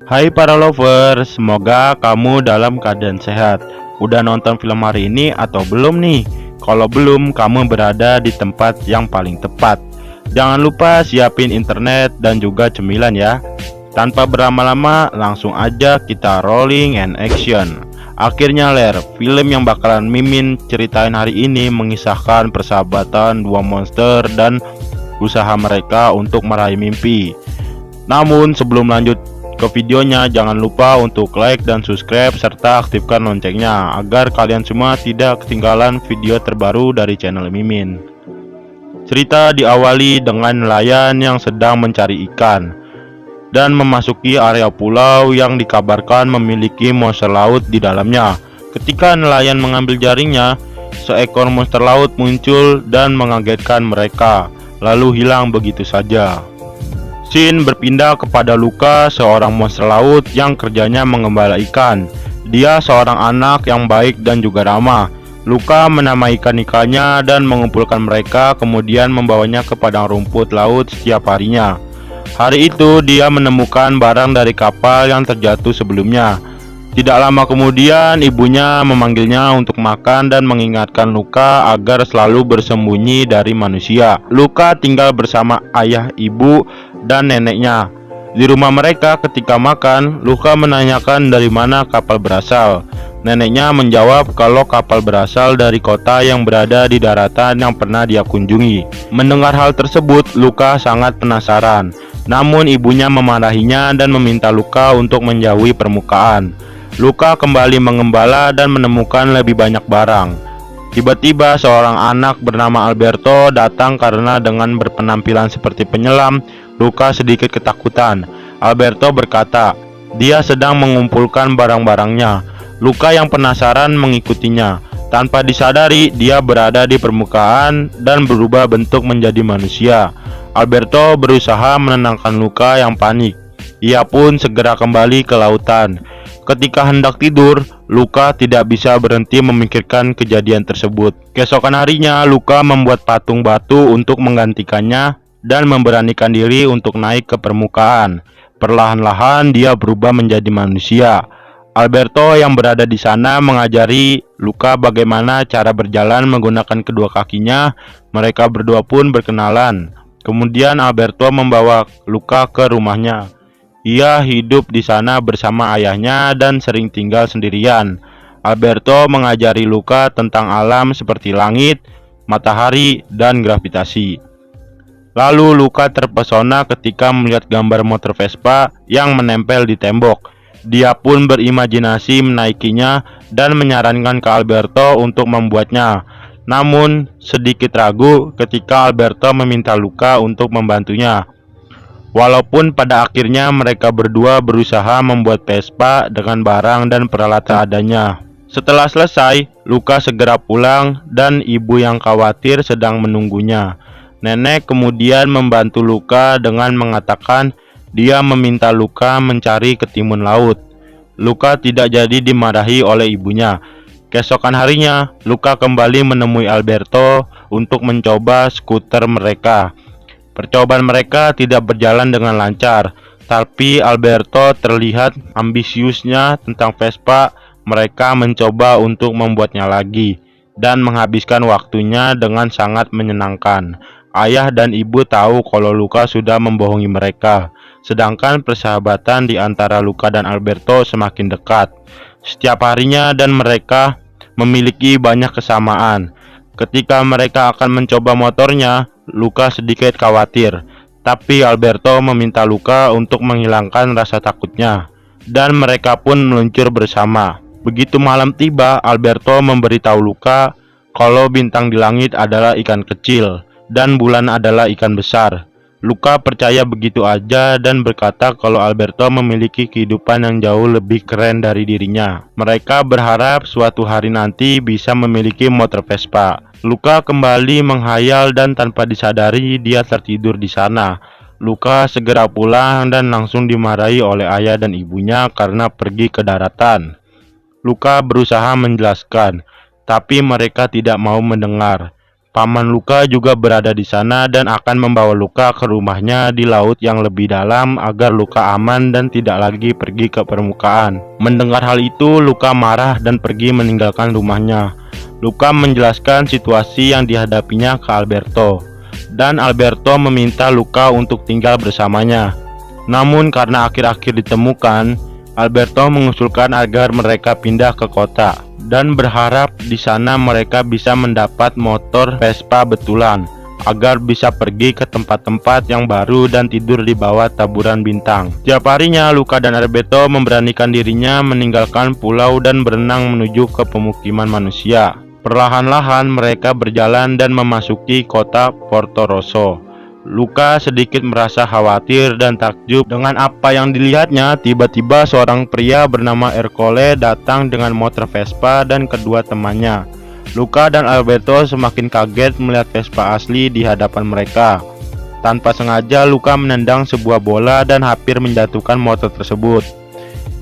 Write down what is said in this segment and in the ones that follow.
Hai para lovers, semoga kamu dalam keadaan sehat. Udah nonton film hari ini atau belum nih? Kalau belum, kamu berada di tempat yang paling tepat. Jangan lupa siapin internet dan juga cemilan ya. Tanpa berlama-lama, langsung aja kita rolling and action. Akhirnya ler, film yang bakalan Mimin ceritain hari ini mengisahkan persahabatan dua monster dan usaha mereka untuk meraih mimpi. Namun sebelum lanjut ke videonya, jangan lupa untuk like dan subscribe serta aktifkan loncengnya agar kalian semua tidak ketinggalan video terbaru dari channel Mimin. Cerita diawali dengan nelayan yang sedang mencari ikan dan memasuki area pulau yang dikabarkan memiliki monster laut di dalamnya. Ketika nelayan mengambil jaringnya, seekor monster laut muncul dan mengagetkan mereka, lalu hilang begitu saja. Scene berpindah kepada Luka, seorang monster laut yang kerjanya mengembala ikan. Dia seorang anak yang baik dan juga ramah. Luka menamai ikan-ikannya dan mengumpulkan mereka, kemudian membawanya ke padang rumput laut setiap harinya. Hari itu dia menemukan barang dari kapal yang terjatuh sebelumnya. Tidak lama kemudian ibunya memanggilnya untuk makan dan mengingatkan Luka agar selalu bersembunyi dari manusia. Luka tinggal bersama ayah, ibu, dan neneknya. Di rumah mereka ketika makan, Luka menanyakan dari mana kapal berasal. Neneknya menjawab kalau kapal berasal dari kota yang berada di daratan yang pernah dia kunjungi. Mendengar hal tersebut, Luka sangat penasaran. Namun ibunya memarahinya dan meminta Luka untuk menjauhi permukaan. Luka kembali mengembala dan menemukan lebih banyak barang. Tiba-tiba seorang anak bernama Alberto datang karena dengan berpenampilan seperti penyelam, Luka sedikit ketakutan. Alberto berkata, dia sedang mengumpulkan barang-barangnya. Luka yang penasaran mengikutinya. Tanpa disadari, dia berada di permukaan dan berubah bentuk menjadi manusia. Alberto berusaha menenangkan Luka yang panik. Ia pun segera kembali ke lautan. Ketika hendak tidur, Luka tidak bisa berhenti memikirkan kejadian tersebut. Keesokan harinya, Luka membuat patung batu untuk menggantikannya dan memberanikan diri untuk naik ke permukaan. Perlahan-lahan dia berubah menjadi manusia. Alberto yang berada di sana mengajari Luka bagaimana cara berjalan menggunakan kedua kakinya. Mereka berdua pun berkenalan. Kemudian Alberto membawa Luka ke rumahnya. Ia hidup di sana bersama ayahnya dan sering tinggal sendirian. Alberto mengajari Luka tentang alam seperti langit, matahari, dan gravitasi. Lalu Luka terpesona ketika melihat gambar motor Vespa yang menempel di tembok. Dia pun berimajinasi menaikinya dan menyarankan ke Alberto untuk membuatnya. Namun sedikit ragu ketika Alberto meminta Luka untuk membantunya. Walaupun pada akhirnya mereka berdua berusaha membuat Vespa dengan barang dan peralatan adanya. Setelah selesai, Luka segera pulang dan ibu yang khawatir sedang menunggunya. Nenek kemudian membantu Luka dengan mengatakan dia meminta Luka mencari ketimun laut. Luka tidak jadi dimarahi oleh ibunya. Keesokan harinya, Luka kembali menemui Alberto untuk mencoba skuter mereka. Percobaan mereka tidak berjalan dengan lancar, tapi Alberto terlihat ambisiusnya tentang Vespa. Mereka mencoba untuk membuatnya lagi dan menghabiskan waktunya dengan sangat menyenangkan. Ayah dan ibu tahu kalau Luka sudah membohongi mereka, sedangkan persahabatan di antara Luka dan Alberto semakin dekat. Setiap harinya dan mereka memiliki banyak kesamaan. Ketika mereka akan mencoba motornya, Luka sedikit khawatir, tapi Alberto meminta Luka untuk menghilangkan rasa takutnya, dan mereka pun meluncur bersama. Begitu malam tiba, Alberto memberitahu Luka kalau bintang di langit adalah ikan kecil, dan bulan adalah ikan besar. Luka percaya begitu aja dan berkata kalau Alberto memiliki kehidupan yang jauh lebih keren dari dirinya. Mereka berharap suatu hari nanti bisa memiliki motor Vespa. Luka kembali menghayal dan tanpa disadari dia tertidur di sana. Luka segera pulang dan langsung dimarahi oleh ayah dan ibunya karena pergi ke daratan. Luka berusaha menjelaskan, tapi mereka tidak mau mendengar. Paman Luka juga berada di sana dan akan membawa Luka ke rumahnya di laut yang lebih dalam agar Luka aman dan tidak lagi pergi ke permukaan. Mendengar hal itu, Luka marah dan pergi meninggalkan rumahnya. Luka menjelaskan situasi yang dihadapinya ke Alberto, dan Alberto meminta Luka untuk tinggal bersamanya. Namun karena akhir-akhir ditemukan, Alberto mengusulkan agar mereka pindah ke kota dan berharap di sana mereka bisa mendapat motor Vespa betulan agar bisa pergi ke tempat-tempat yang baru dan tidur di bawah taburan bintang. Tiap harinya Luka dan Alberto memberanikan dirinya meninggalkan pulau dan berenang menuju ke pemukiman manusia. Perlahan-lahan mereka berjalan dan memasuki kota Porto Rosso. Luka sedikit merasa khawatir dan takjub dengan apa yang dilihatnya. Tiba-tiba seorang pria bernama Ercole datang dengan motor Vespa dan kedua temannya. Luka dan Alberto semakin kaget melihat Vespa asli di hadapan mereka. Tanpa sengaja Luka menendang sebuah bola dan hampir menjatuhkan motor tersebut.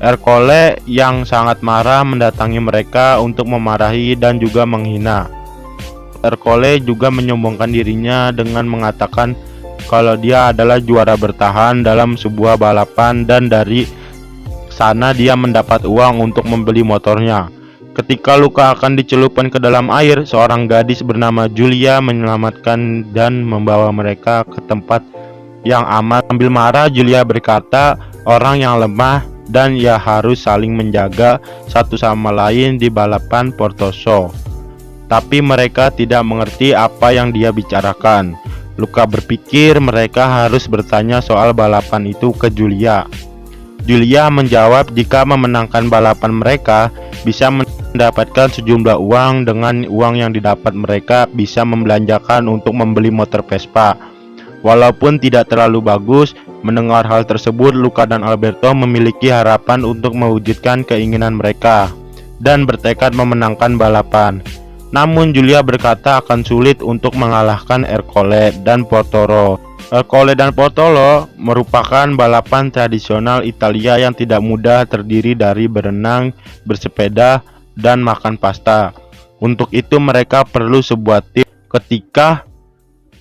Ercole yang sangat marah mendatangi mereka untuk memarahi dan juga menghina. Ercole juga menyombongkan dirinya dengan mengatakan kalau dia adalah juara bertahan dalam sebuah balapan dan dari sana dia mendapat uang untuk membeli motornya. Ketika Luka akan dicelupkan ke dalam air, seorang gadis bernama Julia menyelamatkan dan membawa mereka ke tempat yang aman. Sambil marah, Julia berkata orang yang lemah dan ya harus saling menjaga satu sama lain di balapan Porto Rosso. Tapi mereka tidak mengerti apa yang dia bicarakan. Luka berpikir mereka harus bertanya soal balapan itu ke Julia. Julia menjawab jika memenangkan balapan mereka bisa mendapatkan sejumlah uang. Dengan uang yang didapat mereka bisa membelanjakan untuk membeli motor Vespa. Walaupun tidak terlalu bagus, mendengar hal tersebut Luka dan Alberto memiliki harapan untuk mewujudkan keinginan mereka dan bertekad memenangkan balapan. Namun Julia berkata akan sulit untuk mengalahkan Ercole dan Portoro. Ercole dan Portoro merupakan balapan tradisional Italia yang tidak mudah, terdiri dari berenang, bersepeda, dan makan pasta. Untuk itu mereka perlu sebuah tim. Ketika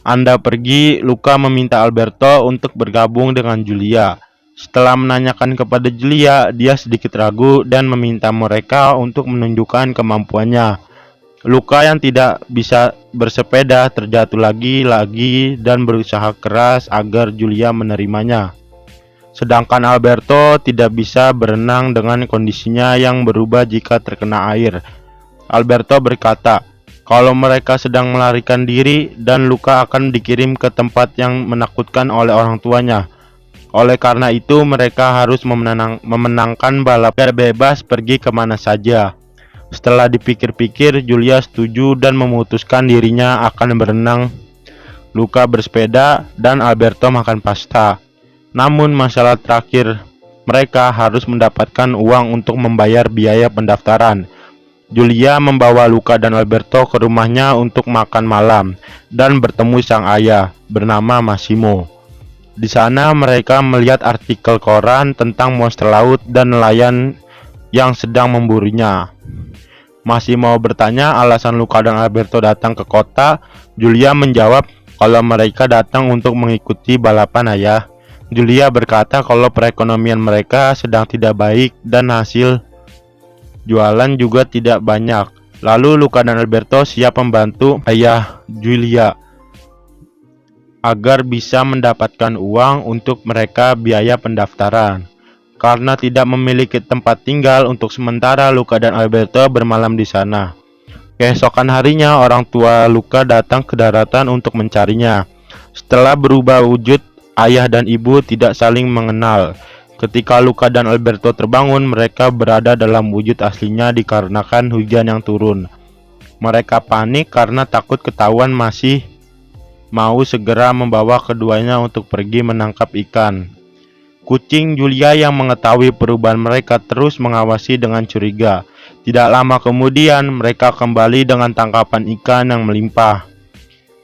Anda pergi, Luka meminta Alberto untuk bergabung dengan Julia. Setelah menanyakan kepada Julia, dia sedikit ragu dan meminta mereka untuk menunjukkan kemampuannya. Luka yang tidak bisa bersepeda terjatuh lagi dan berusaha keras agar Julia menerimanya. Sedangkan Alberto tidak bisa berenang dengan kondisinya yang berubah jika terkena air. Alberto berkata kalau mereka sedang melarikan diri dan Luka akan dikirim ke tempat yang menakutkan oleh orang tuanya. Oleh karena itu mereka harus memenangkan balap biar bebas pergi kemana saja. Setelah dipikir-pikir, Julia setuju dan memutuskan dirinya akan berenang, Luka bersepeda, dan Alberto makan pasta. Namun masalah terakhir, mereka harus mendapatkan uang untuk membayar biaya pendaftaran. Julia membawa Luka dan Alberto ke rumahnya untuk makan malam dan bertemu sang ayah bernama Massimo. Di sana mereka melihat artikel koran tentang monster laut dan nelayan yang sedang memburunya. Masih mau bertanya alasan Luka dan Alberto datang ke kota. Julia menjawab kalau mereka datang untuk mengikuti balapan ayah. Julia berkata kalau perekonomian mereka sedang tidak baik dan hasil jualan juga tidak banyak. Lalu Luka dan Alberto siap membantu ayah Julia agar bisa mendapatkan uang untuk mereka biaya pendaftaran. Karena tidak memiliki tempat tinggal untuk sementara, Luka dan Alberto bermalam di sana. Keesokan harinya, orang tua Luka datang ke daratan untuk mencarinya. Setelah berubah wujud, ayah dan ibu tidak saling mengenal. Ketika Luka dan Alberto terbangun, mereka berada dalam wujud aslinya dikarenakan hujan yang turun. Mereka panik karena takut ketahuan, masih mau segera membawa keduanya untuk pergi menangkap ikan. Kucing Julia yang mengetahui perubahan mereka terus mengawasi dengan curiga. Tidak lama kemudian mereka kembali dengan tangkapan ikan yang melimpah.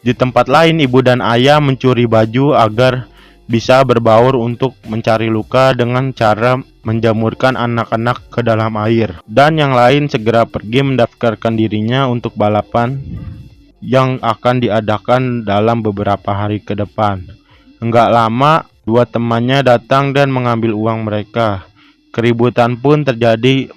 Di tempat lain, ibu dan ayah mencuri baju agar bisa berbaur untuk mencari Luka dengan cara menjamurkan anak-anak ke dalam air. Dan yang lain segera pergi mendaftarkan dirinya untuk balapan yang akan diadakan dalam beberapa hari ke depan. Enggak lama, dua temannya datang dan mengambil uang mereka. Keributan pun terjadi.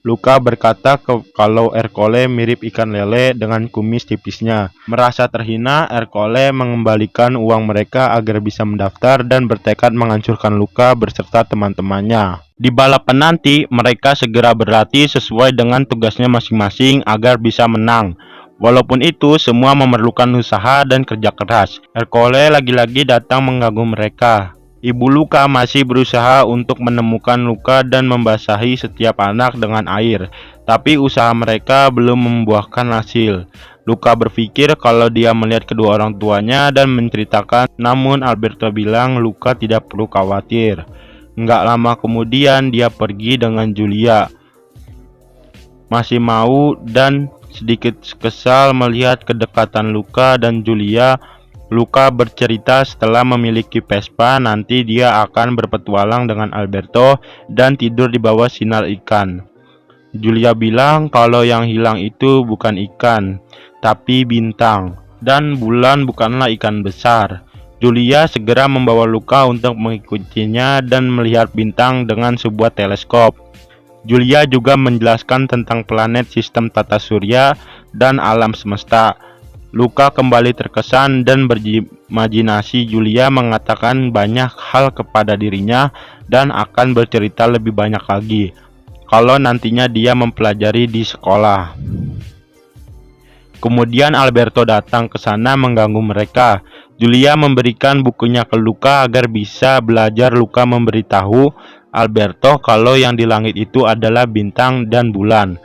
Luka berkata kalau Ercole mirip ikan lele dengan kumis tipisnya. Merasa terhina, Ercole mengembalikan uang mereka agar bisa mendaftar dan bertekad menghancurkan Luka beserta teman-temannya. Di balapan nanti, mereka segera berlatih sesuai dengan tugasnya masing-masing agar bisa menang. Walaupun itu, semua memerlukan usaha dan kerja keras. Ercole lagi-lagi datang mengganggu mereka. Ibu Luka masih berusaha untuk menemukan Luka dan membasahi setiap anak dengan air, tapi usaha mereka belum membuahkan hasil. Luka berpikir kalau dia melihat kedua orang tuanya dan menceritakan, namun Alberto bilang Luka tidak perlu khawatir. Nggak lama kemudian dia pergi dengan Julia. Masih mau dan sedikit kesal melihat kedekatan Luka dan Julia. Luka bercerita setelah memiliki Vespa nanti dia akan berpetualang dengan Alberto dan tidur di bawah sinar ikan. Julia bilang kalau yang hilang itu bukan ikan, tapi bintang, dan bulan bukanlah ikan besar. Julia segera membawa Luka untuk mengikutinya dan melihat bintang dengan sebuah teleskop. Julia juga menjelaskan tentang planet sistem tata surya dan alam semesta. Luka kembali terkesan dan berimajinasi Julia mengatakan banyak hal kepada dirinya dan akan bercerita lebih banyak lagi kalau nantinya dia mempelajari di sekolah. Kemudian Alberto datang ke sana mengganggu mereka. Julia memberikan bukunya ke Luka agar bisa belajar. Luka memberitahu Alberto kalau yang di langit itu adalah bintang dan bulan.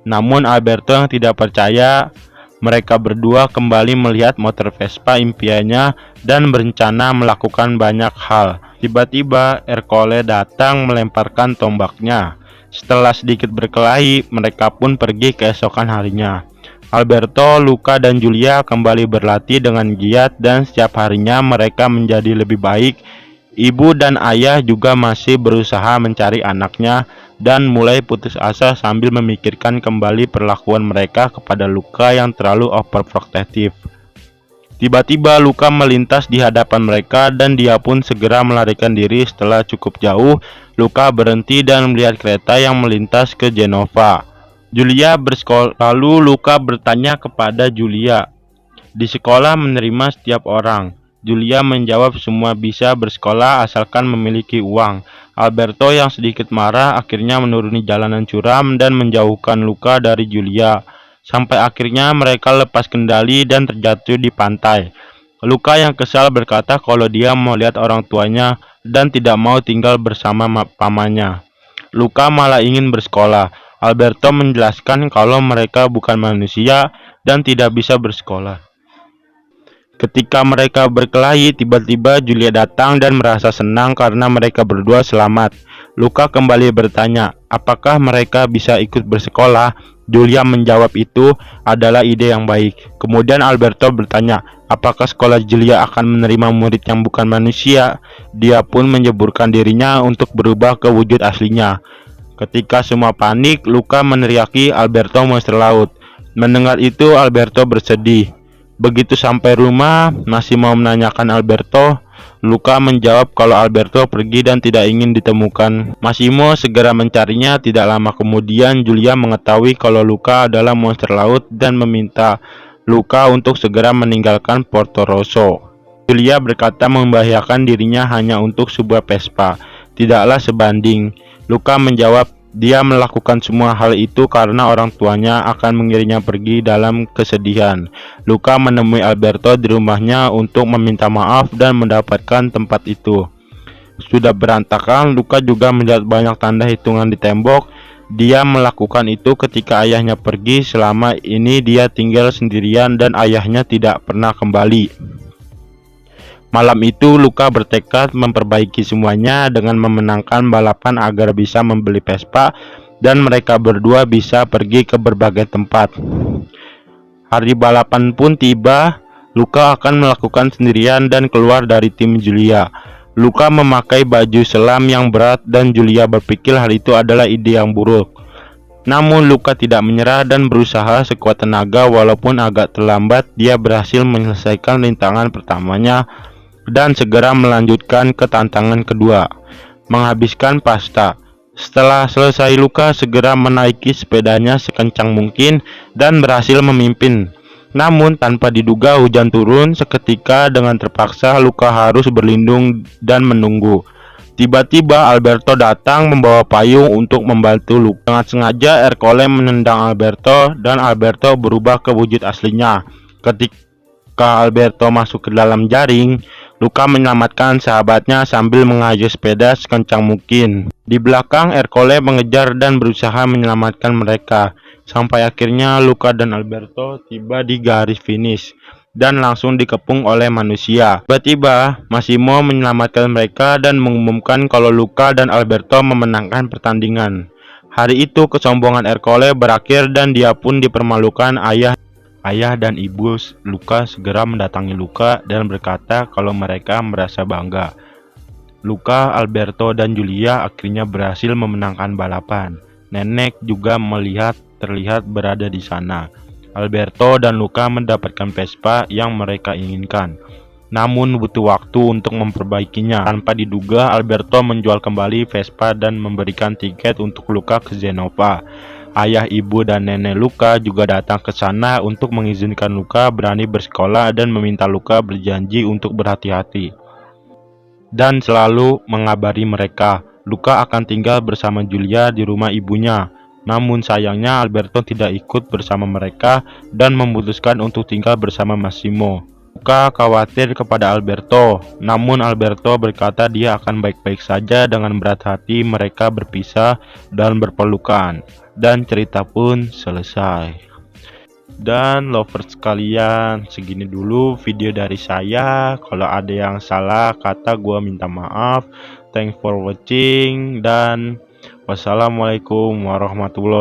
Namun Alberto yang tidak percaya. Mereka berdua kembali melihat motor Vespa impiannya dan berencana melakukan banyak hal. Tiba-tiba Ercole datang melemparkan tombaknya. Setelah sedikit berkelahi, mereka pun pergi keesokan harinya. Alberto, Luka, dan Julia kembali berlatih dengan giat dan setiap harinya mereka menjadi lebih baik. Ibu dan ayah juga masih berusaha mencari anaknya dan mulai putus asa sambil memikirkan kembali perlakuan mereka kepada Luka yang terlalu overprotective. Tiba-tiba Luka melintas di hadapan mereka dan dia pun segera melarikan diri. Setelah cukup jauh, Luka berhenti dan melihat kereta yang melintas ke Genova. Julia bersekolah. Lalu Luka bertanya kepada Julia, "Di sekolah menerima setiap orang?" Julia menjawab semua bisa bersekolah asalkan memiliki uang. Alberto yang sedikit marah akhirnya menuruni jalanan curam dan menjauhkan Luka dari Julia. Sampai akhirnya mereka lepas kendali dan terjatuh di pantai. Luka yang kesal berkata kalau dia mau lihat orang tuanya dan tidak mau tinggal bersama pamannya. Luka malah ingin bersekolah. Alberto menjelaskan kalau mereka bukan manusia dan tidak bisa bersekolah. Ketika mereka berkelahi, tiba-tiba Julia datang dan merasa senang karena mereka berdua selamat. Luka kembali bertanya, apakah mereka bisa ikut bersekolah? Julia menjawab itu adalah ide yang baik. Kemudian Alberto bertanya, apakah sekolah Julia akan menerima murid yang bukan manusia? Dia pun menjeburkan dirinya untuk berubah ke wujud aslinya. Ketika semua panik, Luka meneriaki Alberto monster laut. Mendengar itu, Alberto bersedih. Begitu sampai rumah, masih mau menanyakan Alberto. Luka menjawab kalau Alberto pergi dan tidak ingin ditemukan. Massimo segera mencarinya. Tidak lama kemudian, Julia mengetahui kalau Luka adalah monster laut dan meminta Luka untuk segera meninggalkan Porto Rosso. Julia berkata membahayakan dirinya hanya untuk sebuah Vespa tidaklah sebanding. Luka menjawab dia melakukan semua hal itu karena orang tuanya akan mengirimnya pergi dalam kesedihan. Luka menemui Alberto di rumahnya untuk meminta maaf dan mendapatkan tempat itu sudah berantakan. Luka juga melihat banyak tanda hitungan di tembok. Dia melakukan itu ketika ayahnya pergi. Selama ini dia tinggal sendirian dan ayahnya tidak pernah kembali. Malam itu Luka bertekad memperbaiki semuanya dengan memenangkan balapan agar bisa membeli Vespa dan mereka berdua bisa pergi ke berbagai tempat. Hari balapan pun tiba. Luka akan melakukan sendirian dan keluar dari tim Julia. Luka memakai baju selam yang berat dan Julia berpikir hal itu adalah ide yang buruk. Namun Luka tidak menyerah dan berusaha sekuat tenaga. Walaupun agak terlambat, dia berhasil menyelesaikan rintangan pertamanya dan segera melanjutkan ke tantangan kedua, menghabiskan pasta. Setelah selesai, Luka segera menaiki sepedanya sekencang mungkin dan berhasil memimpin. Namun tanpa diduga hujan turun seketika. Dengan terpaksa Luka harus berlindung dan menunggu. Tiba-tiba Alberto datang membawa payung untuk membantu Luka. Dengan sengaja Ercole menendang Alberto dan Alberto berubah ke wujud aslinya. Ketika Alberto masuk ke dalam jaring, Luka menyelamatkan sahabatnya sambil mengayuh sepeda sekencang mungkin. Di belakang, Ercole mengejar dan berusaha menyelamatkan mereka, sampai akhirnya Luka dan Alberto tiba di garis finish dan langsung dikepung oleh manusia. Tiba-tiba, Massimo menyelamatkan mereka dan mengumumkan kalau Luka dan Alberto memenangkan pertandingan. Hari itu kesombongan Ercole berakhir dan dia pun dipermalukan. Ayah dan ibu Luka segera mendatangi Luka dan berkata kalau mereka merasa bangga. Luka, Alberto, dan Julia akhirnya berhasil memenangkan balapan. Nenek juga terlihat berada di sana. Alberto dan Luka mendapatkan Vespa yang mereka inginkan, namun butuh waktu untuk memperbaikinya. Tanpa diduga, Alberto menjual kembali Vespa dan memberikan tiket untuk Luka ke Genova. Ayah, ibu, dan nenek Luka juga datang ke sana untuk mengizinkan Luka berani bersekolah dan meminta Luka berjanji untuk berhati-hati dan selalu mengabari mereka. Luka akan tinggal bersama Julia di rumah ibunya. Namun sayangnya Alberto tidak ikut bersama mereka dan memutuskan untuk tinggal bersama Massimo. Luka khawatir kepada Alberto, namun Alberto berkata dia akan baik-baik saja. Dengan berat hati mereka berpisah dan berpelukan, dan cerita pun selesai. Dan lovers sekalian, segini dulu video dari saya. Kalau ada yang salah kata, gua minta maaf. Thanks for watching dan wassalamualaikum warahmatullahi